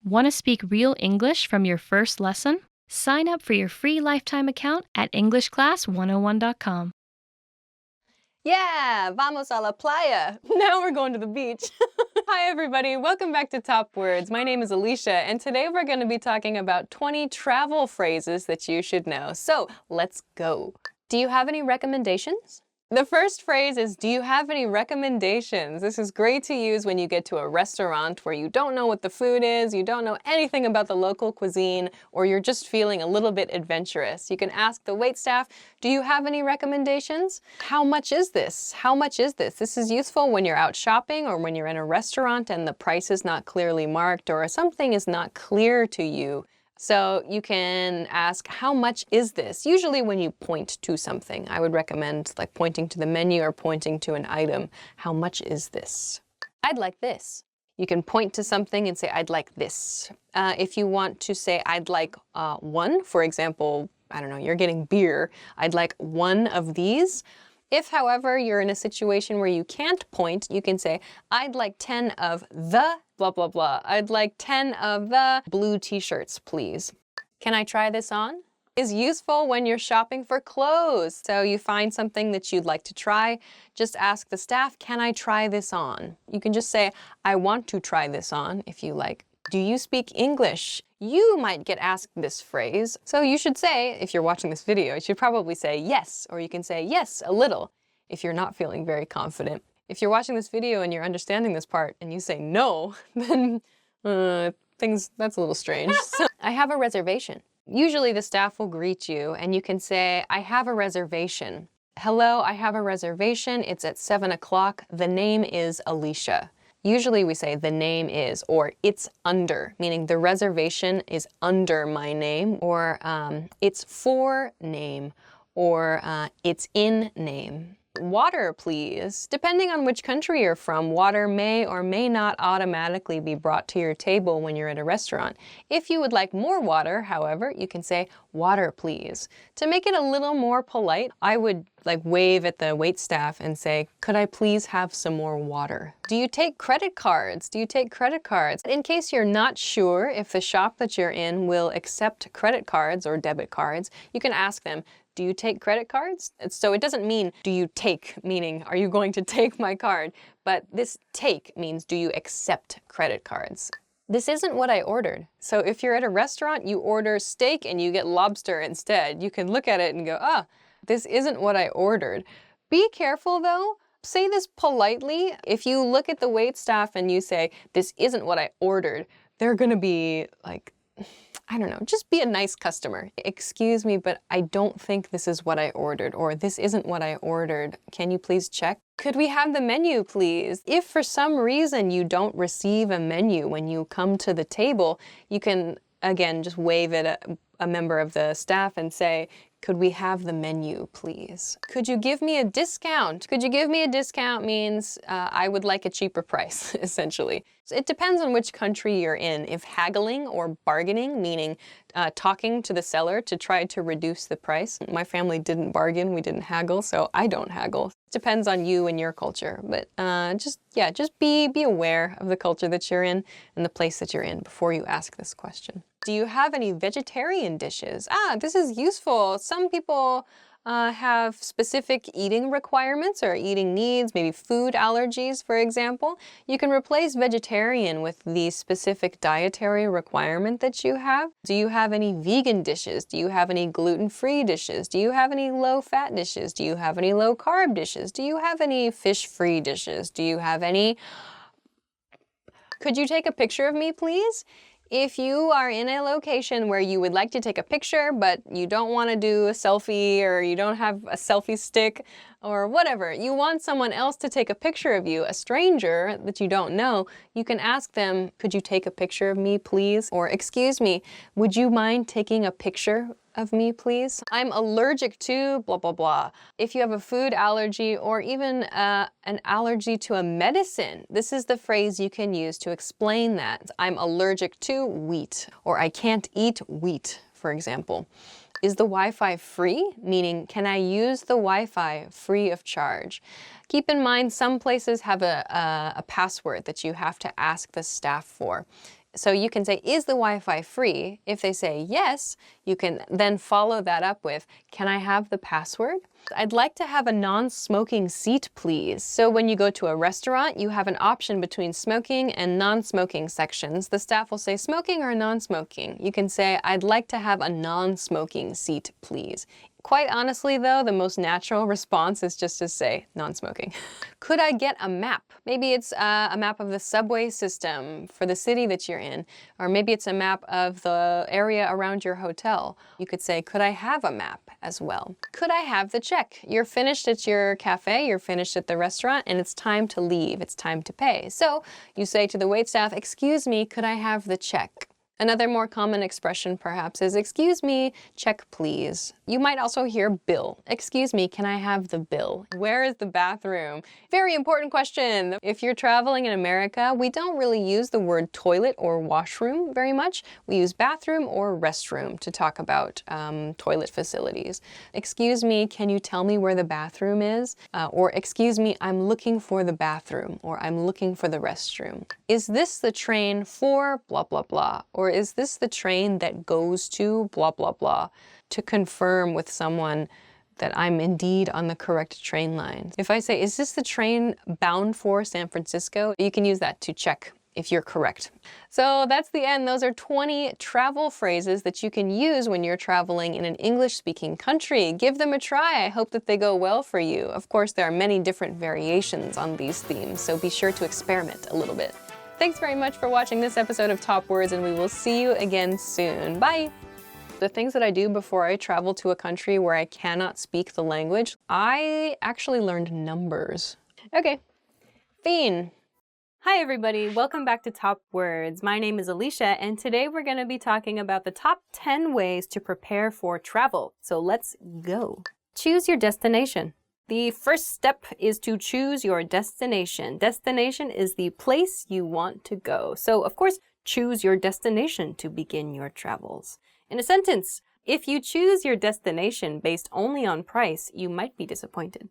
Want to speak real English from your first lesson? Sign up for your free lifetime account at EnglishClass101.com. Yeah, vamos a la playa. Now we're going to the beach. Hi everybody, welcome back to Top Words. My name is Alicia, and today we're going to be talking about 20 travel phrases that you should know. So let's go. Do you have any recommendations? The first phrase is, do you have any recommendations? This is great to use when you get to a restaurant where you don't know what the food is, you don't know anything about the local cuisine, or you're just feeling a little bit adventurous. You can ask the waitstaff, do you have any recommendations? How much is this? How much is this? This is useful when you're out shopping or when you're in a restaurant and the price is not clearly marked or something is not clear to you. So you can ask, how much is this? Usually when you point to something, I would recommend like pointing to the menu or pointing to an item. How much is this? I'd like this. You can point to something and say, I'd like this. If you want to say, I'd like one, for example, I don't know, you're getting beer. I'd like one of these. If, however, you're in a situation where you can't point, you can say, I'd like 10 of the blah, blah, blah. I'd like 10 of the blue t-shirts, please. Can I try this on? Is useful when you're shopping for clothes. So you find something that you'd like to try, just ask the staff, can I try this on? You can just say, I want to try this on, if you like. Do you speak English? You might get asked this phrase. So you should say, if you're watching this video, you should probably say yes, or you can say yes, a little, if you're not feeling very confident. If you're watching this video and you're understanding this part and you say no, then that's a little strange. So, I have a reservation. Usually the staff will greet you and you can say, I have a reservation. Hello, I have a reservation. It's at 7 o'clock. The name is Alicia. Usually we say the name is, or it's under, meaning the reservation is under my name, or it's for name, or it's in name. Water, please. Depending on which country you're from, water may or may not automatically be brought to your table when you're at a restaurant. If you would like more water, however, you can say, water, please. To make it a little more polite, I would wave at the waitstaff and say, could I please have some more water? Do you take credit cards? Do you take credit cards? In case you're not sure if the shop that you're in will accept credit cards or debit cards, you can ask them, do you take credit cards? So it doesn't mean, do you take, meaning, are you going to take my card? But this take means, do you accept credit cards? This isn't what I ordered. So if you're at a restaurant, you order steak and you get lobster instead. You can look at it and go, this isn't what I ordered. Be careful though. Say this politely. If you look at the waitstaff and you say, this isn't what I ordered, they're gonna be like, I don't know, just be a nice customer. Excuse me, but I don't think this is what I ordered, or this isn't what I ordered. Can you please check? Could we have the menu, please? If for some reason you don't receive a menu when you come to the table, you can, again, just wave at a member of the staff and say, could we have the menu, please? Could you give me a discount? Could you give me a discount means I would like a cheaper price, essentially. So it depends on which country you're in. If haggling or bargaining, meaning talking to the seller to try to reduce the price. My family didn't bargain, we didn't haggle, so I don't haggle. It depends on you and your culture. But just be aware of the culture that you're in and the place that you're in before you ask this question. Do you have any vegetarian dishes? This is useful. Some people have specific eating requirements or eating needs, maybe food allergies, for example. You can replace vegetarian with the specific dietary requirement that you have. Do you have any vegan dishes? Do you have any gluten-free dishes? Do you have any low-fat dishes? Do you have any low-carb dishes? Do you have any fish-free dishes? Do you have any... Could you take a picture of me, please? If you are in a location where you would like to take a picture, but you don't want to do a selfie, or you don't have a selfie stick, or whatever, you want someone else to take a picture of you, a stranger that you don't know, you can ask them, could you take a picture of me, please? Or, excuse me, would you mind taking a picture of me, please? I'm allergic to blah, blah, blah. If you have a food allergy or even an allergy to a medicine, this is the phrase you can use to explain that. I'm allergic to wheat, or I can't eat wheat, for example. Is the Wi-Fi free? Meaning, can I use the Wi-Fi free of charge? Keep in mind, some places have a password that you have to ask the staff for. So you can say, is the Wi-Fi free? If they say yes, you can then follow that up with, can I have the password? I'd like to have a non-smoking seat, please. So when you go to a restaurant, you have an option between smoking and non-smoking sections. The staff will say smoking or non-smoking. You can say, I'd like to have a non-smoking seat, please. Quite honestly though, the most natural response is just to say non-smoking. Could I get a map? Maybe it's a map of the subway system for the city that you're in, or maybe it's a map of the area around your hotel. You could say, could I have a map as well? Could I have the check? You're finished at your cafe, you're finished at the restaurant, and it's time to leave, it's time to pay. So you say to the waitstaff, excuse me, could I have the check? Another more common expression perhaps is, excuse me, check please. You might also hear bill. Excuse me, can I have the bill? Where is the bathroom? Very important question. If you're traveling in America, we don't really use the word toilet or washroom very much. We use bathroom or restroom to talk about toilet facilities. Excuse me, can you tell me where the bathroom is? Or excuse me, I'm looking for the bathroom, or I'm looking for the restroom. Is this the train for blah, blah, blah? Or is this the train that goes to blah, blah, blah? To confirm with someone that I'm indeed on the correct train line. If I say, is this the train bound for San Francisco? You can use that to check if you're correct. So that's the end. Those are 20 travel phrases that you can use when you're traveling in an English-speaking country. Give them a try. I hope that they go well for you. Of course, there are many different variations on these themes, so be sure to experiment a little bit. Thanks very much for watching this episode of Top Words, and we will see you again soon. Bye! The things that I do before I travel to a country where I cannot speak the language, I actually learned numbers. Okay, Fiend. Hi everybody, welcome back to Top Words. My name is Alicia, and today we're going to be talking about the top 10 ways to prepare for travel. So let's go. Choose your destination. The first step is to choose your destination. Destination is the place you want to go. So of course, choose your destination to begin your travels. In a sentence, if you choose your destination based only on price, you might be disappointed.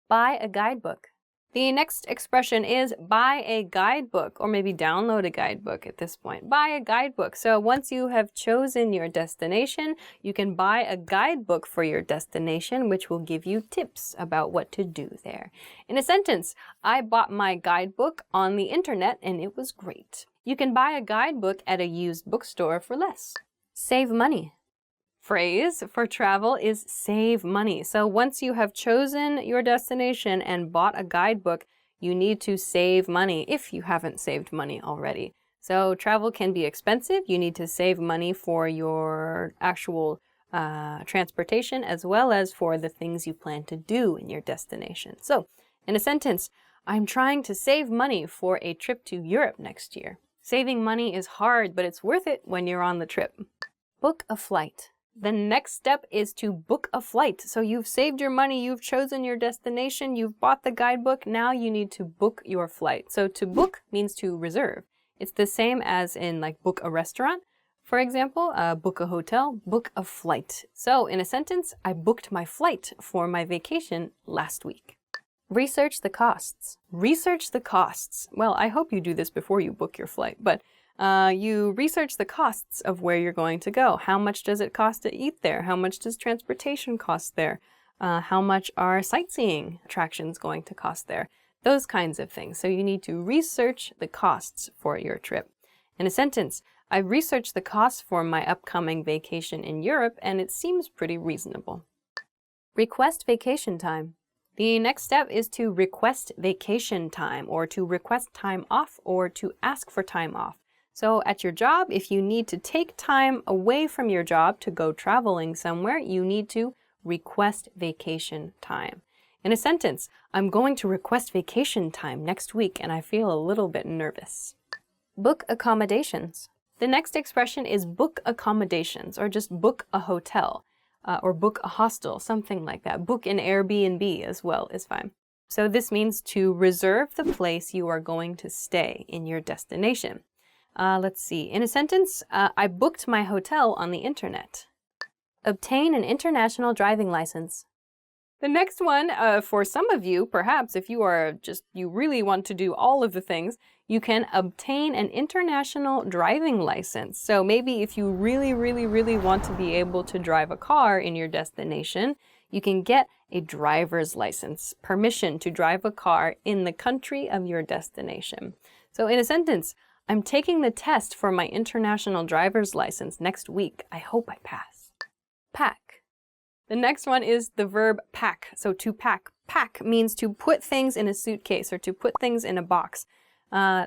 Buy a guidebook. The next expression is buy a guidebook, or maybe download a guidebook at this point. Buy a guidebook. So once you have chosen your destination, you can buy a guidebook for your destination, which will give you tips about what to do there. In a sentence, I bought my guidebook on the internet and it was great. You can buy a guidebook at a used bookstore for less. Save money. Phrase for travel is save money. So once you have chosen your destination and bought a guidebook, you need to save money if you haven't saved money already. So travel can be expensive. You need to save money for your actual transportation as well as for the things you plan to do in your destination. So in a sentence, I'm trying to save money for a trip to Europe next year. Saving money is hard, but it's worth it when you're on the trip. Book a flight. The next step is to book a flight. So you've saved your money, you've chosen your destination, you've bought the guidebook, now you need to book your flight. So to book means to reserve. It's the same as in like book a restaurant. For example, book a hotel, book a flight. So in a sentence, I booked my flight for my vacation last week. Research the costs. Research the costs. Well, I hope you do this before you book your flight, but you research the costs of where you're going to go. How much does it cost to eat there? How much does transportation cost there? How much are sightseeing attractions going to cost there? Those kinds of things. So you need to research the costs for your trip. In a sentence, I researched the costs for my upcoming vacation in Europe and it seems pretty reasonable. Request vacation time. The next step is to request vacation time, or to request time off, or to ask for time off. So at your job, if you need to take time away from your job to go traveling somewhere, you need to request vacation time. In a sentence, I'm going to request vacation time next week and I feel a little bit nervous. Book accommodations. The next expression is book accommodations, or just book a hotel, or book a hostel, something like that. Book an Airbnb as well is fine. So this means to reserve the place you are going to stay in your destination. Let's see. In a sentence, I booked my hotel on the internet. Obtain an international driving license. The next one, for some of you, perhaps if you really want to do all of the things, you can obtain an international driving license. So maybe if you really, really, really want to be able to drive a car in your destination, you can get a driver's license, permission to drive a car in the country of your destination. So in a sentence, I'm taking the test for my international driver's license next week. I hope I pass. Pack. The next one is the verb pack. So to pack. Pack means to put things in a suitcase or to put things in a box.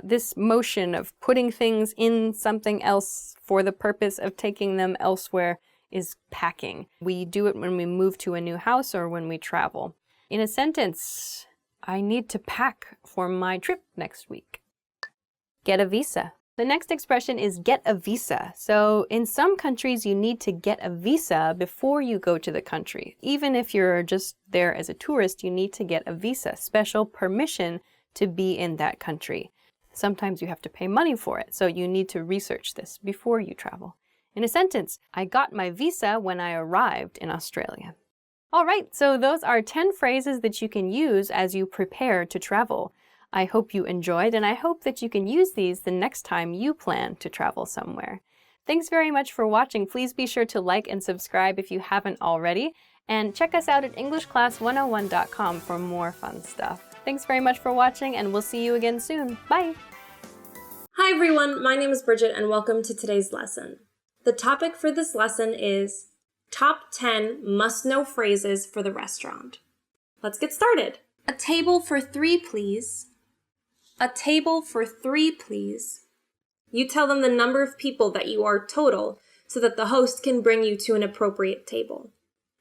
This motion of putting things in something else for the purpose of taking them elsewhere is packing. We do it when we move to a new house or when we travel. In a sentence, I need to pack for my trip next week. Get a visa. The next expression is get a visa. So in some countries, you need to get a visa before you go to the country. Even if you're just there as a tourist, you need to get a visa, special permission to be in that country. Sometimes you have to pay money for it, so you need to research this before you travel. In a sentence, I got my visa when I arrived in Australia. All right, so those are 10 phrases that you can use as you prepare to travel. I hope you enjoyed, and I hope that you can use these the next time you plan to travel somewhere. Thanks very much for watching. Please be sure to like and subscribe if you haven't already, and check us out at EnglishClass101.com for more fun stuff. Thanks very much for watching, and we'll see you again soon. Bye! Hi everyone, my name is Bridget and welcome to today's lesson. The topic for this lesson is Top 10 Must-Know Phrases for the Restaurant. Let's get started. A table for 3, please. A table for 3, please. You tell them the number of people that you are total so that the host can bring you to an appropriate table.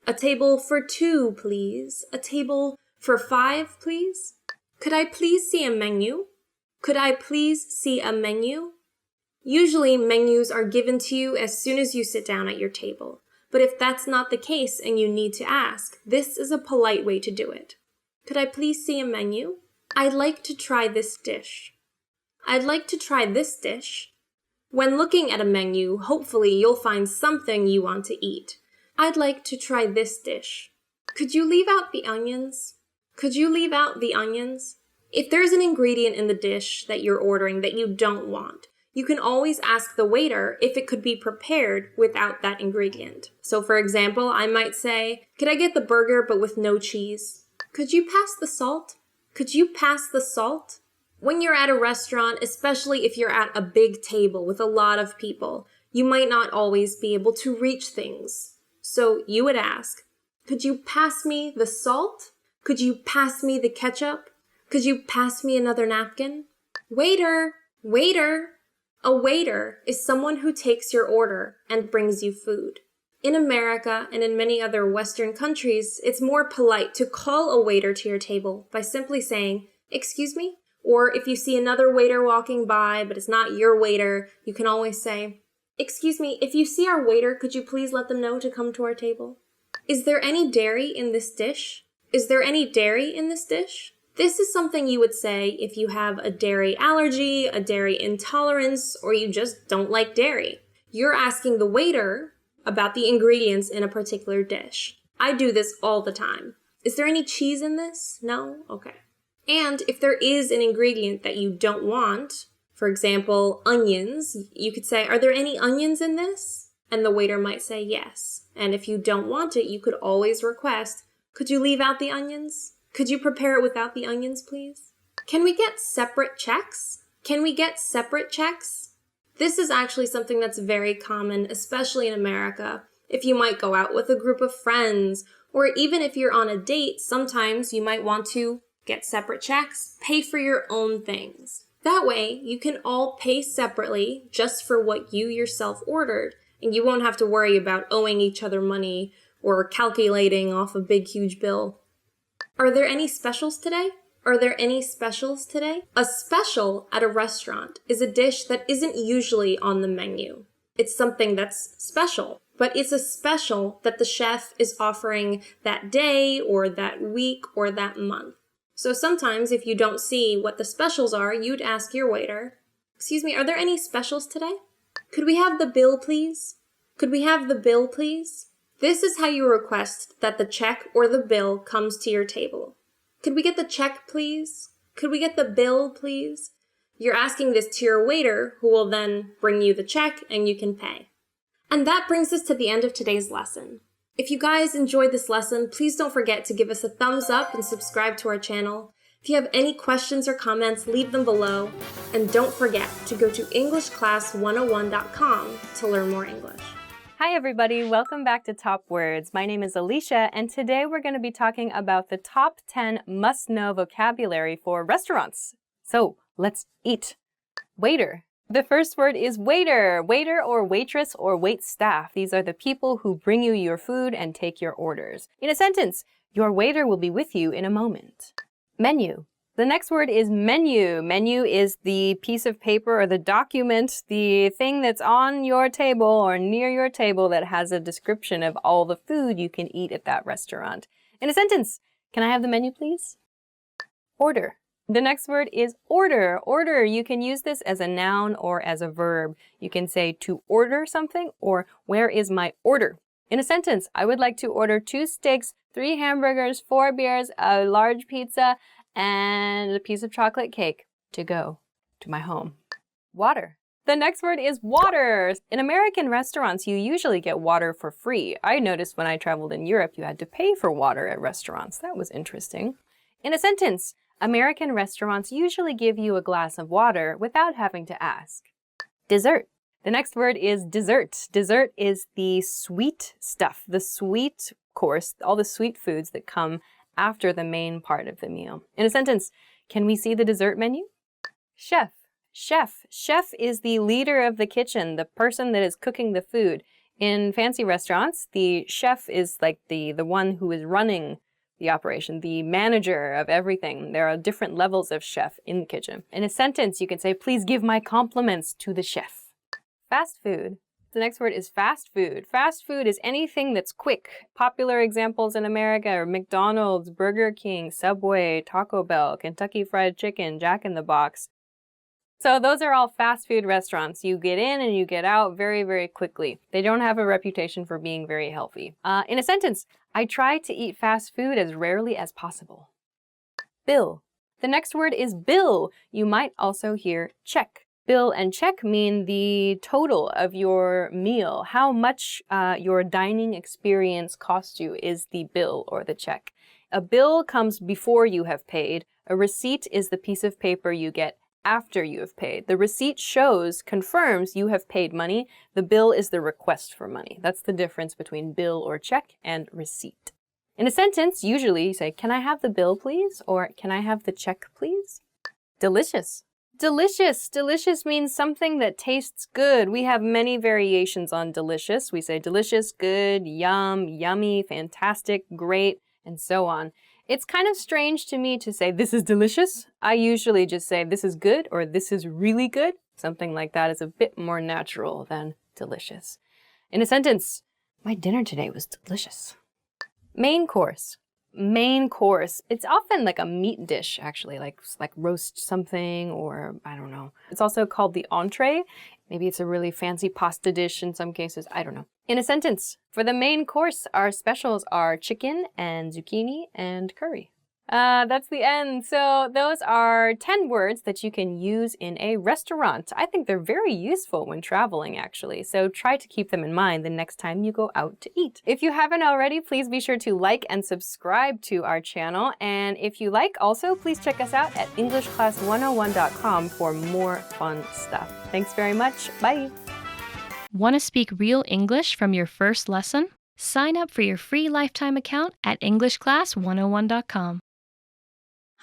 A table for 2, please. A table for 5, please. Could I please see a menu? Could I please see a menu? Usually, menus are given to you as soon as you sit down at your table. But if that's not the case and you need to ask, this is a polite way to do it. Could I please see a menu? I'd like to try this dish. I'd like to try this dish. When looking at a menu, hopefully you'll find something you want to eat. I'd like to try this dish. Could you leave out the onions? Could you leave out the onions? If there's an ingredient in the dish that you're ordering that you don't want, you can always ask the waiter if it could be prepared without that ingredient. So for example, I might say, could I get the burger but with no cheese? Could you pass the salt? Could you pass the salt? When you're at a restaurant, especially if you're at a big table with a lot of people, you might not always be able to reach things. So you would ask, could you pass me the salt? Could you pass me the ketchup? Could you pass me another napkin? Waiter! Waiter! A waiter is someone who takes your order and brings you food. In America and in many other Western countries, it's more polite to call a waiter to your table by simply saying, "Excuse me?" Or if you see another waiter walking by, but it's not your waiter, you can always say, "Excuse me, if you see our waiter, could you please let them know to come to our table?" Is there any dairy in this dish? Is there any dairy in this dish? This is something you would say if you have a dairy allergy, a dairy intolerance, or you just don't like dairy. You're asking the waiter about the ingredients in a particular dish. I do this all the time. Is there any cheese in this? No? Okay. And if there is an ingredient that you don't want, for example, onions, you could say, are there any onions in this? And the waiter might say yes. And if you don't want it, you could always request, could you leave out the onions? Could you prepare it without the onions, please? Can we get separate checks? Can we get separate checks? This is actually something that's very common, especially in America. If you might go out with a group of friends, or even if you're on a date, sometimes you might want to get separate checks, pay for your own things. That way, you can all pay separately just for what you yourself ordered, and you won't have to worry about owing each other money or calculating off a big, huge bill. Are there any specials today? Are there any specials today? A special at a restaurant is a dish that isn't usually on the menu. It's something that's special, but it's a special that the chef is offering that day or that week or that month. So sometimes if you don't see what the specials are, you'd ask your waiter, "Excuse me, are there any specials today? Could we have the bill, please? Could we have the bill, please?" This is how you request that the check or the bill comes to your table. Could we get the check, please? Could we get the bill, please? You're asking this to your waiter, who will then bring you the check and you can pay. And that brings us to the end of today's lesson. If you guys enjoyed this lesson, please don't forget to give us a thumbs up and subscribe to our channel. If you have any questions or comments, leave them below. And don't forget to go to EnglishClass101.com to learn more English. Hi everybody, welcome back to Top Words. My name is Alicia, and today we're going to be talking about the top 10 must-know vocabulary for restaurants. So, let's eat. Waiter. The first word is waiter. Waiter or waitress or waitstaff. These are the people who bring you your food and take your orders. In a sentence, your waiter will be with you in a moment. Menu. The next word is menu. Menu is the piece of paper or the document, the thing that's on your table or near your table that has a description of all the food you can eat at that restaurant. In a sentence, can I have the menu, please? Order. The next word is order. Order, you can use this as a noun or as a verb. You can say to order something or where is my order? In a sentence, I would like to order 2 steaks, 3 hamburgers, 4 beers, a large pizza, and a piece of chocolate cake to go to my home. Water. The next word is water. In American restaurants, you usually get water for free. I noticed when I traveled in Europe, you had to pay for water at restaurants. That was interesting. In a sentence, American restaurants usually give you a glass of water without having to ask. Dessert. The next word is dessert. Dessert is the sweet stuff, the sweet course, all the sweet foods that come after the main part of the meal. In a sentence, can we see the dessert menu? Chef. Chef. Chef is the leader of the kitchen, the person that is cooking the food. In fancy restaurants, the chef is like the one who is running the operation, the manager of everything. There are different levels of chef in the kitchen. In a sentence, you can say, please give my compliments to the chef. Fast food. The next word is fast food. Fast food is anything that's quick. Popular examples in America are McDonald's, Burger King, Subway, Taco Bell, Kentucky Fried Chicken, Jack in the Box. So those are all fast food restaurants. You get in and you get out very, very quickly. They don't have a reputation for being very healthy. In a sentence, I try to eat fast food as rarely as possible. Bill. The next word is bill. You might also hear check. Bill and check mean the total of your meal. How much your dining experience cost you is the bill or the check. A bill comes before you have paid. A receipt is the piece of paper you get after you have paid. The receipt confirms you have paid money. The bill is the request for money. That's the difference between bill or check and receipt. In a sentence, usually you say, can I have the bill, please? Or can I have the check, please? Delicious. Delicious. Delicious means something that tastes good. We have many variations on delicious. We say delicious, good, yum, yummy, fantastic, great, and so on. It's kind of strange to me to say this is delicious. I usually just say this is good or this is really good. Something like that is a bit more natural than delicious. In a sentence, my dinner today was delicious. Main course. Main course. It's often like a meat dish, actually, like roast something or I don't know. It's also called the entree. Maybe it's a really fancy pasta dish in some cases. I don't know. In a sentence, for the main course, our specials are chicken and zucchini and curry. That's the end. So those are 10 words that you can use in a restaurant. I think they're very useful when traveling, actually. So try to keep them in mind the next time you go out to eat. If you haven't already, please be sure to like and subscribe to our channel. And if you like, also, please check us out at EnglishClass101.com for more fun stuff. Thanks very much. Bye. Want to speak real English from your first lesson? Sign up for your free lifetime account at EnglishClass101.com.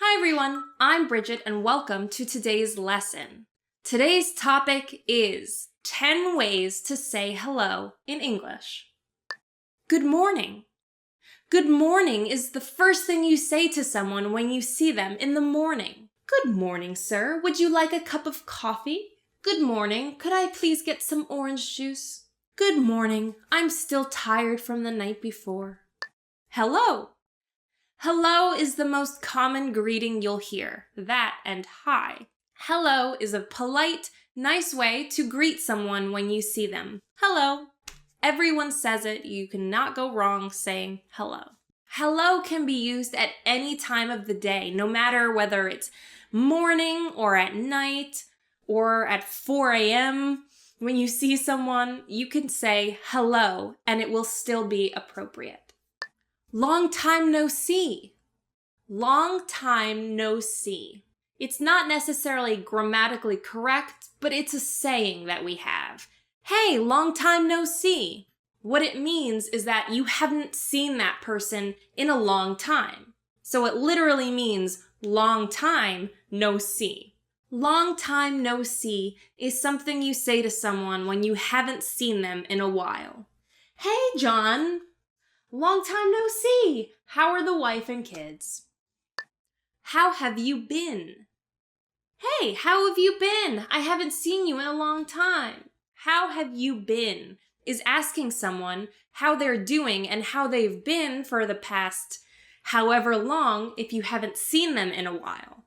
Hi everyone, I'm Bridget and welcome to today's lesson. Today's topic is 10 ways to say hello in English. Good morning. Good morning is the first thing you say to someone when you see them in the morning. Good morning, sir. Would you like a cup of coffee? Good morning. Could I please get some orange juice? Good morning. I'm still tired from the night before. Hello. Hello is the most common greeting you'll hear. That and hi. Hello is a polite, nice way to greet someone when you see them. Hello. Everyone says it. You cannot go wrong saying hello. Hello can be used at any time of the day, no matter whether it's morning or at night or at 4 a.m. When you see someone, you can say hello and it will still be appropriate. Long time no see. Long time no see. It's not necessarily grammatically correct, but it's a saying that we have. Hey, long time no see. What it means is that you haven't seen that person in a long time. So it literally means long time no see. Long time no see is something you say to someone when you haven't seen them in a while. Hey, John. Long time no see. How are the wife and kids? How have you been? Hey, how have you been? I haven't seen you in a long time. How have you been is asking someone how they're doing and how they've been for the past however long if you haven't seen them in a while.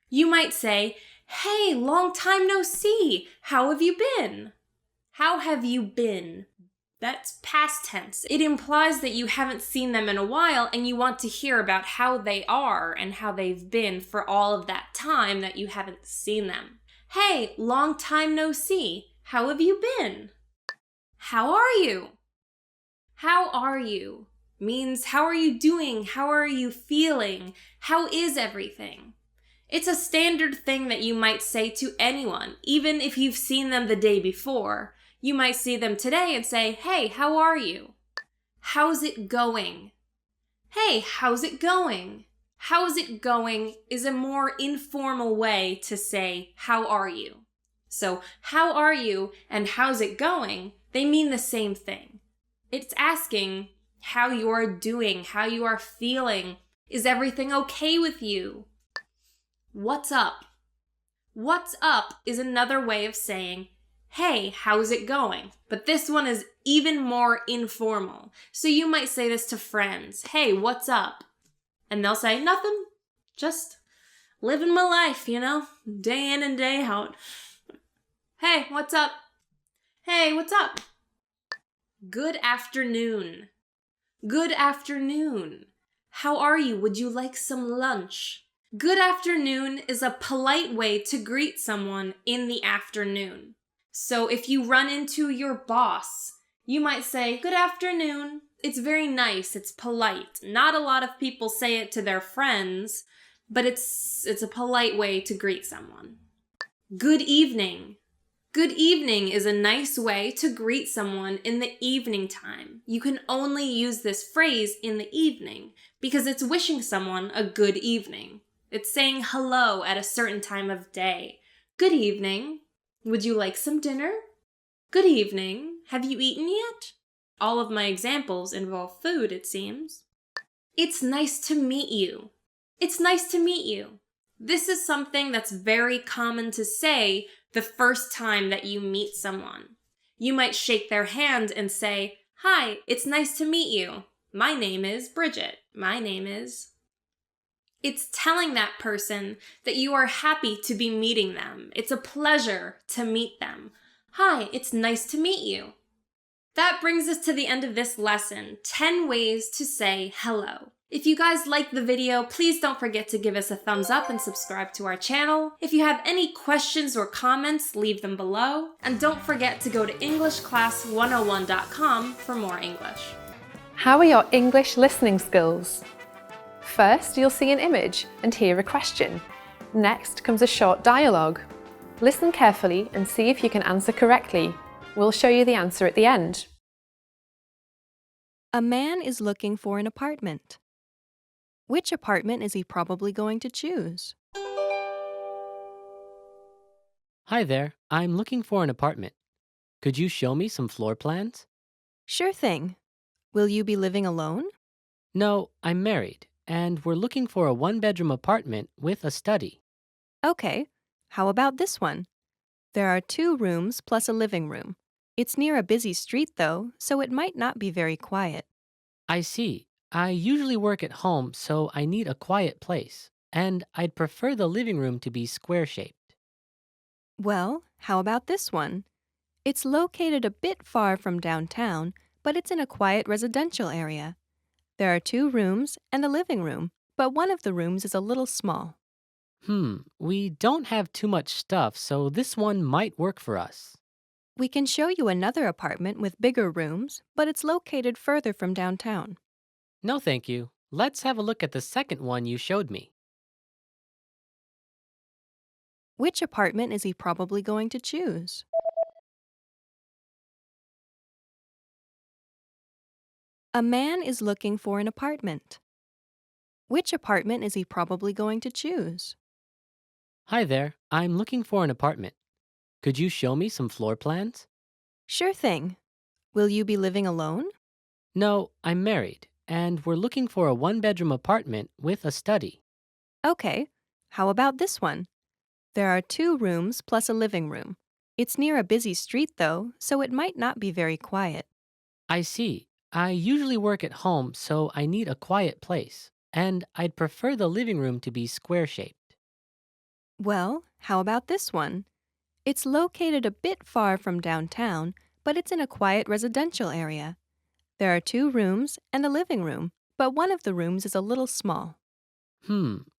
You might say, hey, long time no see. How have you been? How have you been? That's past tense. It implies that you haven't seen them in a while and you want to hear about how they are and how they've been for all of that time that you haven't seen them. Hey, long time no see. How have you been? How are you? How are you means how are you doing? How are you feeling? How is everything? It's a standard thing that you might say to anyone, even if you've seen them the day before. You might see them today and say, hey, how are you? How's it going? Hey, how's it going? How's it going is a more informal way to say, how are you? So, how are you and how's it going, they mean the same thing. It's asking how you are doing, how you are feeling. Is everything okay with you? What's up? What's up is another way of saying, hey, how's it going? But this one is even more informal. So you might say this to friends. Hey, what's up? And they'll say, nothing. Just living my life, day in and day out. Hey, what's up? Hey, what's up? Good afternoon. Good afternoon. How are you? Would you like some lunch? Good afternoon is a polite way to greet someone in the afternoon. So if you run into your boss, you might say, good afternoon. It's very nice. It's polite. Not a lot of people say it to their friends, but it's a polite way to greet someone. Good evening. Good evening is a nice way to greet someone in the evening time. You can only use this phrase in the evening because it's wishing someone a good evening. It's saying hello at a certain time of day. Good evening. Would you like some dinner? Good evening. Have you eaten yet? All of my examples involve food, it seems. It's nice to meet you. It's nice to meet you. This is something that's very common to say the first time that you meet someone. You might shake their hand and say, hi, it's nice to meet you. My name is Bridget. My name is... It's telling that person that you are happy to be meeting them. It's a pleasure to meet them. Hi, it's nice to meet you. That brings us to the end of this lesson, 10 ways to say hello. If you guys liked the video, please don't forget to give us a thumbs up and subscribe to our channel. If you have any questions or comments, leave them below. And don't forget to go to EnglishClass101.com for more English. How are your English listening skills? First, you'll see an image and hear a question. Next comes a short dialogue. Listen carefully and see if you can answer correctly. We'll show you the answer at the end. A man is looking for an apartment. Which apartment is he probably going to choose? Hi there, I'm looking for an apartment. Could you show me some floor plans? Sure thing. Will you be living alone? No, I'm married, and we're looking for a one-bedroom apartment with a study. Okay, how about this one? There are 2 rooms plus a living room. It's near a busy street though, so it might not be very quiet. I see. I usually work at home, so I need a quiet place, and I'd prefer the living room to be square-shaped. Well, how about this one? It's located a bit far from downtown, but it's in a quiet residential area. There are 2 rooms and a living room, but one of the rooms is a little small. We don't have too much stuff, so this one might work for us. We can show you another apartment with bigger rooms, but it's located further from downtown. No, thank you. Let's have a look at the second one you showed me. Which apartment is he probably going to choose? A man is looking for an apartment. Which apartment is he probably going to choose? Hi there, I'm looking for an apartment. Could you show me some floor plans? Sure thing. Will you be living alone? No, I'm married, and we're looking for a one-bedroom apartment with a study. Okay, how about this one? There are 2 rooms plus a living room. It's near a busy street though, so it might not be very quiet. I see. I usually work at home, so I need a quiet place, and I'd prefer the living room to be square-shaped. Well, how about this one? It's located a bit far from downtown, but it's in a quiet residential area. There are 2 rooms and a living room, but one of the rooms is a little small.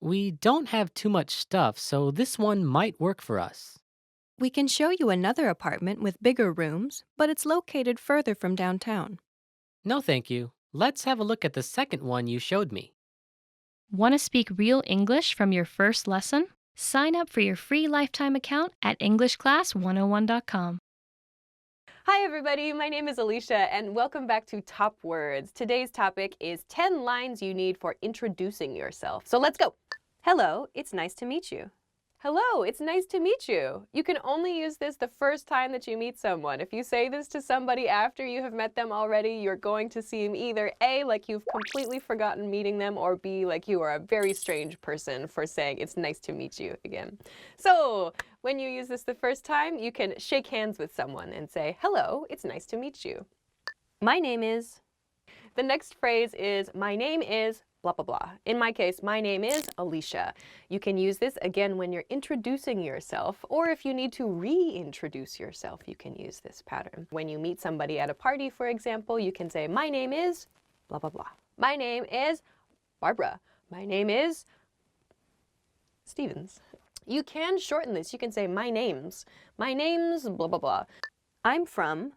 We don't have too much stuff, so this one might work for us. We can show you another apartment with bigger rooms, but it's located further from downtown. No, thank you. Let's have a look at the second one you showed me. Want to speak real English from your first lesson? Sign up for your free lifetime account at EnglishClass101.com. Hi everybody, my name is Alicia and welcome back to Top Words. Today's topic is 10 lines you need for introducing yourself. So let's go. Hello, it's nice to meet you. Hello, it's nice to meet you. You can only use this the first time that you meet someone. If you say this to somebody after you have met them already, you're going to seem either A, like you've completely forgotten meeting them, or B, like you are a very strange person for saying it's nice to meet you again. So, when you use this the first time, you can shake hands with someone and say, hello, it's nice to meet you. My name is. The next phrase is, my name is blah, blah, blah. In my case, my name is Alicia. You can use this again when you're introducing yourself, or if you need to reintroduce yourself, you can use this pattern. When you meet somebody at a party, for example, you can say, my name is blah, blah, blah. My name is Barbara. My name is Stevens. You can shorten this. You can say, my name's blah, blah, blah. I'm from.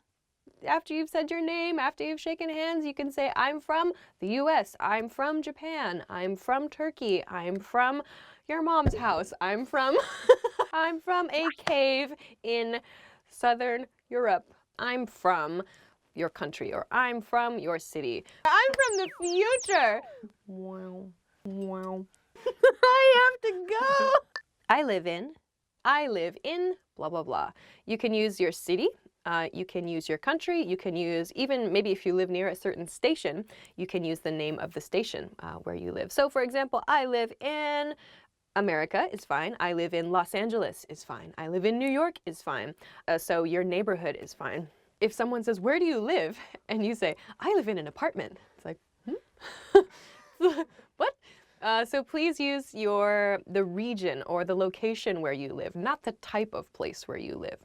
After you've said your name, after you've shaken hands, you can say, I'm from the US, I'm from Japan, I'm from Turkey, I'm from your mom's house, I'm from I'm from a cave in Southern Europe, I'm from your country, or I'm from your city. I'm from the future. Wow. Wow. I have to go. I live in blah, blah, blah. You can use your city. You can use your country, you can use, even maybe if you live near a certain station, you can use the name of the station where you live. So for example, I live in America is fine. I live in Los Angeles is fine. I live in New York is fine. So your neighborhood is fine. If someone says, where do you live? And you say, I live in an apartment. It's like, what? So please use the region or the location where you live, not the type of place where you live.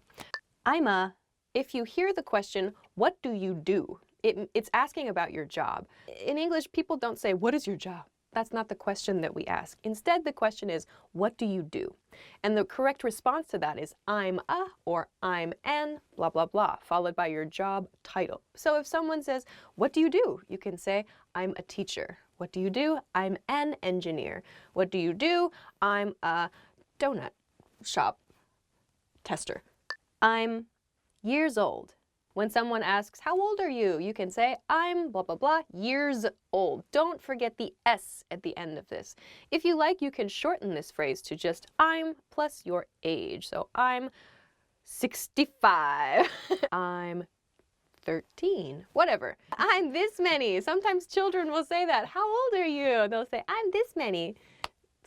If you hear the question, what do you do? It's asking about your job. In English, people don't say, what is your job? That's not the question that we ask. Instead, the question is, what do you do? And the correct response to that is, I'm a, or I'm an, blah, blah, blah, followed by your job title. So if someone says, what do you do? You can say, I'm a teacher. What do you do? I'm an engineer. What do you do? I'm a donut shop tester. I'm years old. When someone asks, how old are you? You can say, I'm blah, blah, blah, years old. Don't forget the S at the end of this. If you like, you can shorten this phrase to just I'm plus your age. So I'm 65. I'm 13. Whatever. I'm this many. Sometimes children will say that. How old are you? They'll say, I'm this many.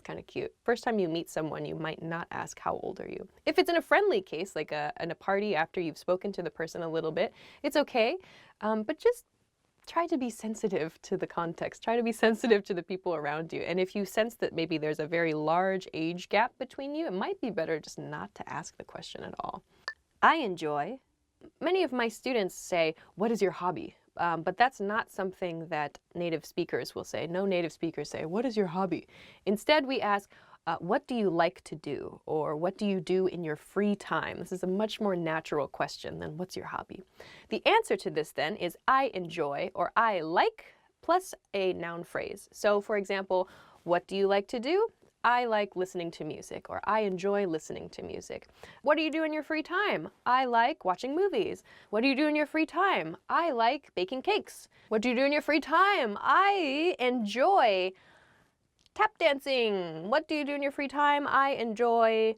Kind of cute. First time you meet someone, you might not ask, how old are you? If it's in a friendly case, like in a party after you've spoken to the person a little bit, it's okay. But just try to be sensitive to the context. Try to be sensitive to the people around you. And if you sense that maybe there's a very large age gap between you, it might be better just not to ask the question at all. I enjoy Many of my students say, "What is your hobby?" But that's not something that native speakers will say. No native speakers say, "What is your hobby?" Instead, we ask, what do you like to do? Or what do you do in your free time? This is a much more natural question than what's your hobby? The answer to this then is I enjoy or I like plus a noun phrase. So for example, what do you like to do? I like listening to music, or I enjoy listening to music. What do you do in your free time? I like watching movies. What do you do in your free time? I like baking cakes. What do you do in your free time? I enjoy tap dancing. What do you do in your free time? I enjoy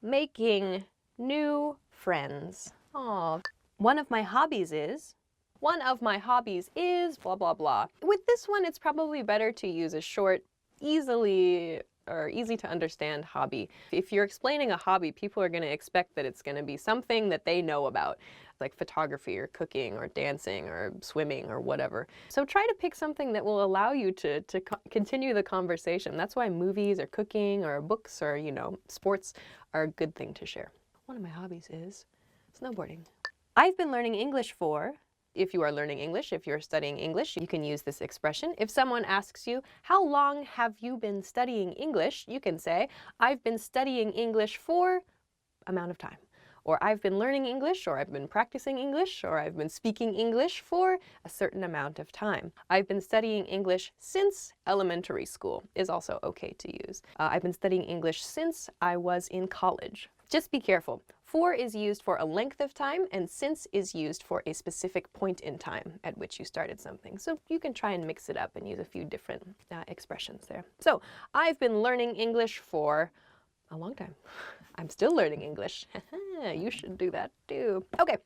making new friends. Aw. One of my hobbies is blah, blah, blah. With this one, it's probably better to use a short, easy to understand hobby. If you're explaining a hobby, people are going to expect that it's going to be something that they know about, like photography or cooking or dancing or swimming or whatever. So try to pick something that will allow you to continue the conversation. That's why movies or cooking or books or, sports are a good thing to share. One of my hobbies is snowboarding. I've been learning English for... If you are learning English, if you're studying English, you can use this expression. If someone asks you, how long have you been studying English? You can say, I've been studying English for amount of time. Or I've been learning English, or I've been practicing English, or I've been speaking English for a certain amount of time. I've been studying English since elementary school is also okay to use. I've been studying English since I was in college. Just be careful. For is used for a length of time, and since is used for a specific point in time at which you started something. So you can try and mix it up and use a few different expressions there. So I've been learning English for a long time. I'm still learning English. You should do that too. Okay.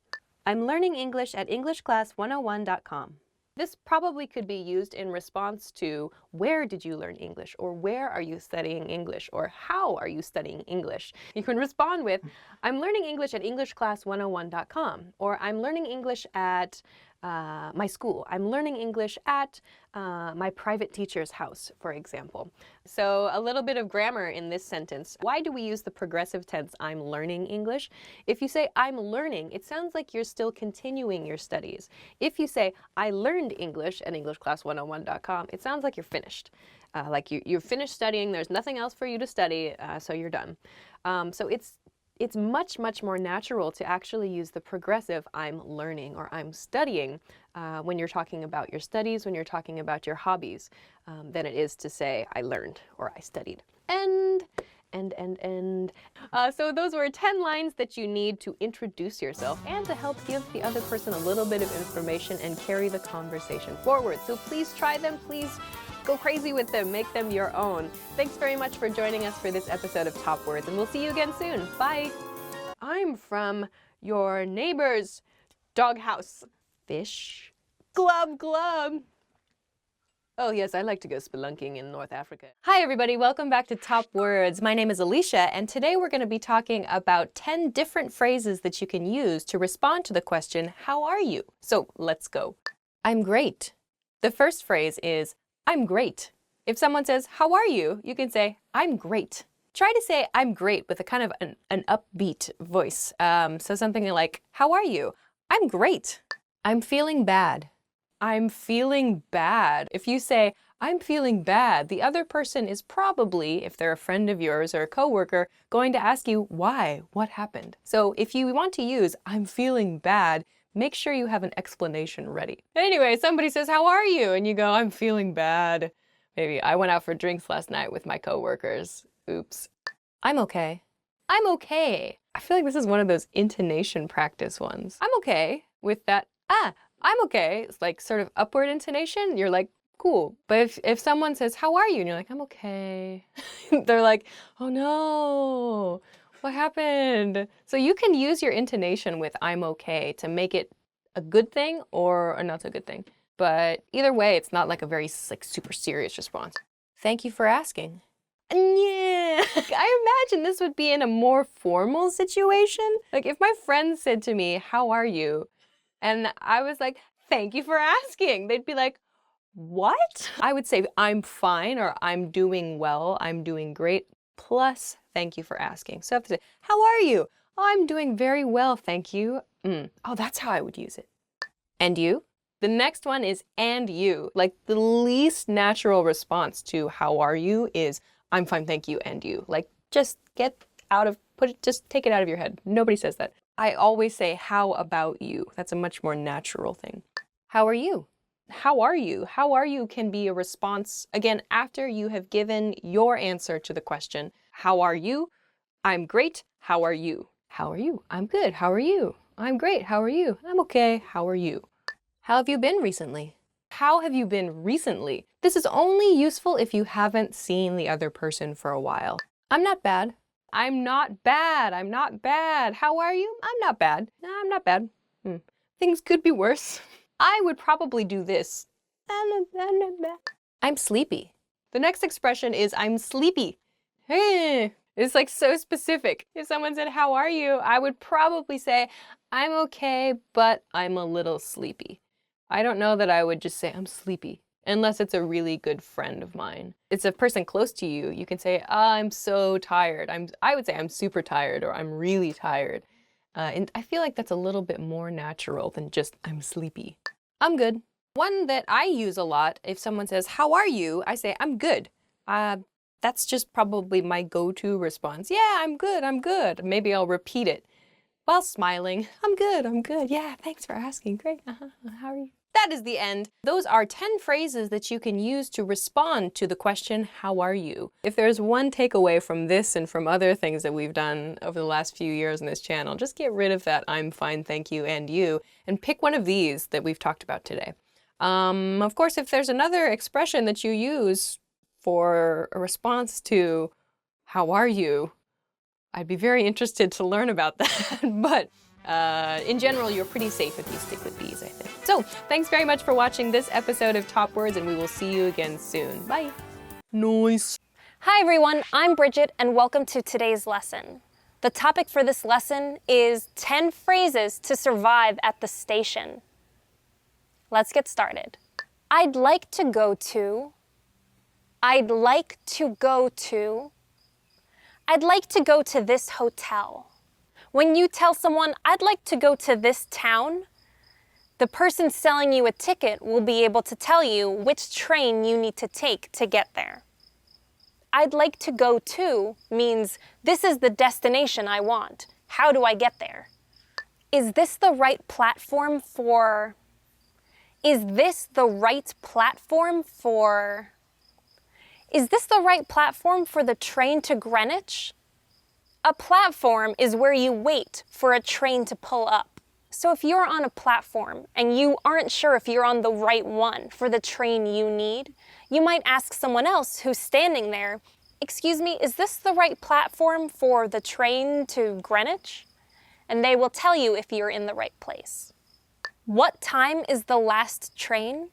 I'm learning English at EnglishClass101.com. This probably could be used in response to where did you learn English, or where are you studying English, or how are you studying English? You can respond with, I'm learning English at EnglishClass101.com, or I'm learning English at my school. I'm learning English at my private teacher's house, for example. So a little bit of grammar in this sentence. Why do we use the progressive tense, I'm learning English? If you say I'm learning, it sounds like you're still continuing your studies. If you say I learned English at EnglishClass101.com, it sounds like you're finished. Like you're finished studying, there's nothing else for you to study, so you're done. So it's much, much more natural to actually use the progressive I'm learning or I'm studying when you're talking about your studies, when you're talking about your hobbies, than it is to say I learned or I studied. So those were 10 lines that you need to introduce yourself and to help give the other person a little bit of information and carry the conversation forward. So please try them, please go crazy with them, make them your own. Thanks very much for joining us for this episode of Top Words, and we'll see you again soon. Bye. I'm from your neighbor's doghouse. Fish. Glub, glub. Oh yes, I like to go spelunking in North Africa. Hi everybody, welcome back to Top Words. My name is Alicia, and today we're going to be talking about 10 different phrases that you can use to respond to the question, how are you? So let's go. I'm great. The first phrase is, I'm great. If someone says, how are you? You can say, I'm great. Try to say, I'm great with a kind of an upbeat voice. So something like, how are you? I'm great. I'm feeling bad. I'm feeling bad. If you say, I'm feeling bad, the other person is probably, if they're a friend of yours or a coworker, going to ask you, why? What happened? So if you want to use, I'm feeling bad, make sure you have an explanation ready. Anyway, somebody says, how are you? And you go, I'm feeling bad. Maybe I went out for drinks last night with my coworkers. Oops. I'm okay. I'm okay. I feel like this is one of those intonation practice ones. I'm okay with that, I'm okay. It's like sort of upward intonation. You're like, cool. But if someone says, how are you? And you're like, I'm okay. They're like, oh no. What happened? So you can use your intonation with I'm okay to make it a good thing or a not so good thing. But either way, it's not like a very super serious response. Thank you for asking. Yeah. I imagine this would be in a more formal situation. Like if my friend said to me, how are you? And I was like, thank you for asking. They'd be like, what? I would say I'm fine or I'm doing well, I'm doing great, plus thank you for asking. So I have to say, how are you? Oh, I'm doing very well, thank you. Oh, that's how I would use it. And you? The next one is and you. Like the least natural response to how are you is I'm fine, thank you, and you. Like just just take it out of your head. Nobody says that. I always say how about you. That's a much more natural thing. How are you? How are you? How are you can be a response, again, after you have given your answer to the question. How are you? I'm great. How are you? How are you? I'm good. How are you? I'm great. How are you? I'm okay. How are you? How have you been recently? How have you been recently? This is only useful if you haven't seen the other person for a while. I'm not bad. I'm not bad. I'm not bad. How are you? I'm not bad. No, I'm not bad. Things could be worse. I would probably do this. I'm sleepy. The next expression is I'm sleepy. Hey, it's like so specific. If someone said, how are you? I would probably say, I'm okay, but I'm a little sleepy. I don't know that I would just say I'm sleepy, unless it's a really good friend of mine. It's a person close to you. You can say, I'm so tired. I would say I'm super tired or I'm really tired. And I feel like that's a little bit more natural than just I'm sleepy. I'm good. One that I use a lot, if someone says, how are you? I say, I'm good. That's just probably my go-to response. Yeah, I'm good, I'm good. Maybe I'll repeat it while smiling. I'm good, I'm good. Yeah, thanks for asking. Great. How are you? That is the end. Those are 10 phrases that you can use to respond to the question, how are you? If there's one takeaway from this and from other things that we've done over the last few years on this channel, just get rid of that I'm fine, thank you, and you, and pick one of these that we've talked about today. Of course, if there's another expression that you use for a response to how are you, I'd be very interested to learn about that. But in general, you're pretty safe if you stick with these, I think. So thanks very much for watching this episode of Top Words, and we will see you again soon. Bye. Nice. Hi everyone, I'm Bridget and welcome to today's lesson. The topic for this lesson is 10 phrases to survive at the station. Let's get started. I'd like to go to. I'd like to go to. I'd like to go to this hotel. When you tell someone, I'd like to go to this town, the person selling you a ticket will be able to tell you which train you need to take to get there. I'd like to go to means this is the destination I want. How do I get there? Is this the right platform for? Is this the right platform for? Is this the right platform for the train to Greenwich? A platform is where you wait for a train to pull up. So if you're on a platform and you aren't sure if you're on the right one for the train you need, you might ask someone else who's standing there, excuse me, is this the right platform for the train to Greenwich? And they will tell you if you're in the right place. What time is the last train?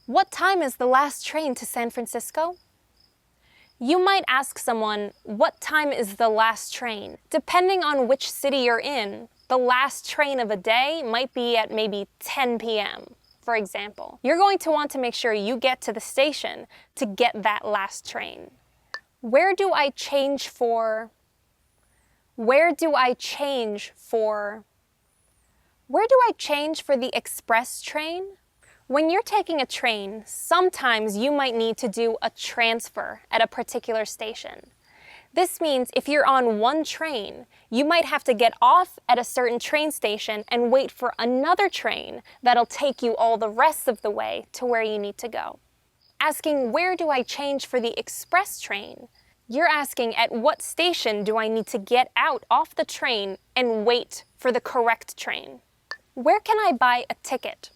What time is the last train to San Francisco? You might ask someone, what time is the last train? Depending on which city you're in, the last train of a day might be at maybe 10 p.m., for example. You're going to want to make sure you get to the station to get that last train. Where do I change for? Where do I change for? Where do I change for the express train? When you're taking a train, sometimes you might need to do a transfer at a particular station. This means if you're on one train, you might have to get off at a certain train station and wait for another train that'll take you all the rest of the way to where you need to go. Asking, where do I change for the express train? You're asking, at what station do I need to get out off the train and wait for the correct train? Where can I buy a ticket?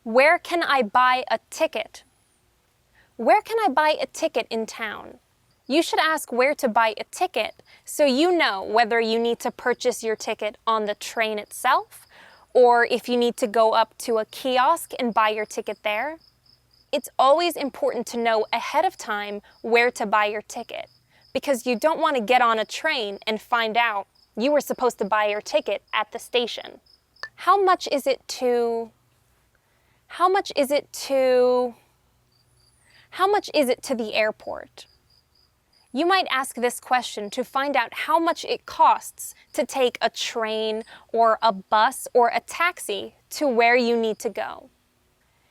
Where can I buy a ticket? Where can I buy a ticket in town? You should ask where to buy a ticket so you know whether you need to purchase your ticket on the train itself or if you need to go up to a kiosk and buy your ticket there. It's always important to know ahead of time where to buy your ticket because you don't want to get on a train and find out you were supposed to buy your ticket at the station. How much is it to the airport? You might ask this question to find out how much it costs to take a train or a bus or a taxi to where you need to go.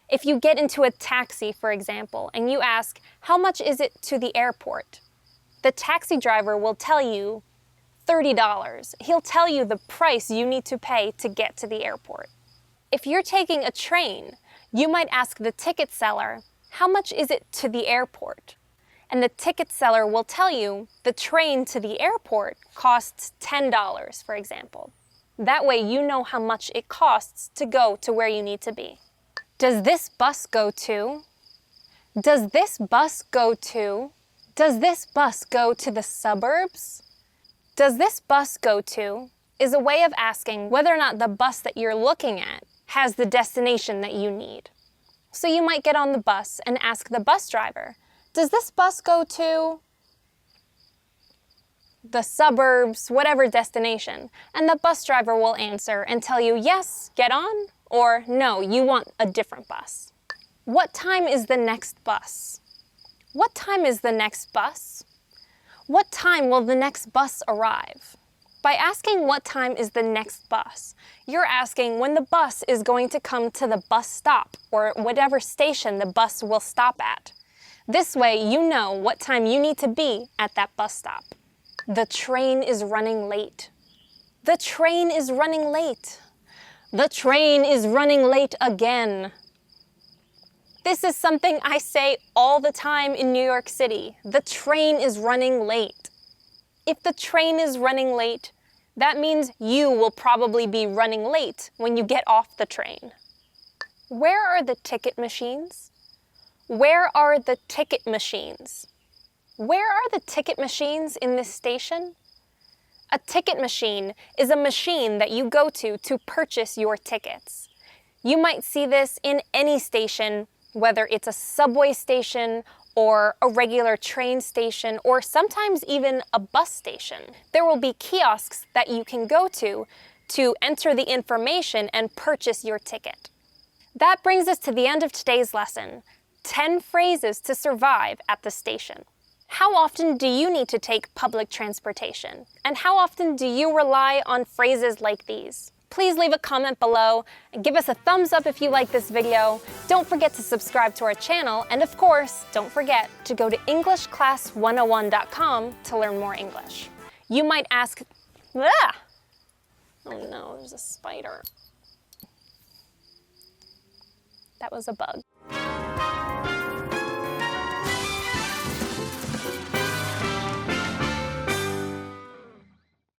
If you get into a taxi, for example, and you ask, how much is it to the airport? The taxi driver will tell you $30. He'll tell you the price you need to pay to get to the airport. If you're taking a train, you might ask the ticket seller, how much is it to the airport? And the ticket seller will tell you the train to the airport costs $10, for example. That way you know how much it costs to go to where you need to be. Does this bus go to? Does this bus go to? Does this bus go to the suburbs? Does this bus go to is a way of asking whether or not the bus that you're looking at has the destination that you need. So you might get on the bus and ask the bus driver, does this bus go to the suburbs, whatever destination? And the bus driver will answer and tell you, yes, get on, or no, you want a different bus. What time is the next bus? What time is the next bus? What time will the next bus arrive? By asking what time is the next bus, you're asking when the bus is going to come to the bus stop or whatever station the bus will stop at. This way you know what time you need to be at that bus stop. The train is running late. The train is running late. The train is running late again. This is something I say all the time in New York City. The train is running late. If the train is running late, that means you will probably be running late when you get off the train. Where are the ticket machines? Where are the ticket machines? Where are the ticket machines in this station? A ticket machine is a machine that you go to purchase your tickets. You might see this in any station, whether it's a subway station or a regular train station, or sometimes even a bus station. There will be kiosks that you can go to enter the information and purchase your ticket. That brings us to the end of today's lesson. 10 phrases to survive at the station. How often do you need to take public transportation? And how often do you rely on phrases like these? Please leave a comment below and give us a thumbs up if you like this video. Don't forget to subscribe to our channel, and of course, don't forget to go to EnglishClass101.com to learn more English. You might ask, ah! Oh no, there's a spider. That was a bug.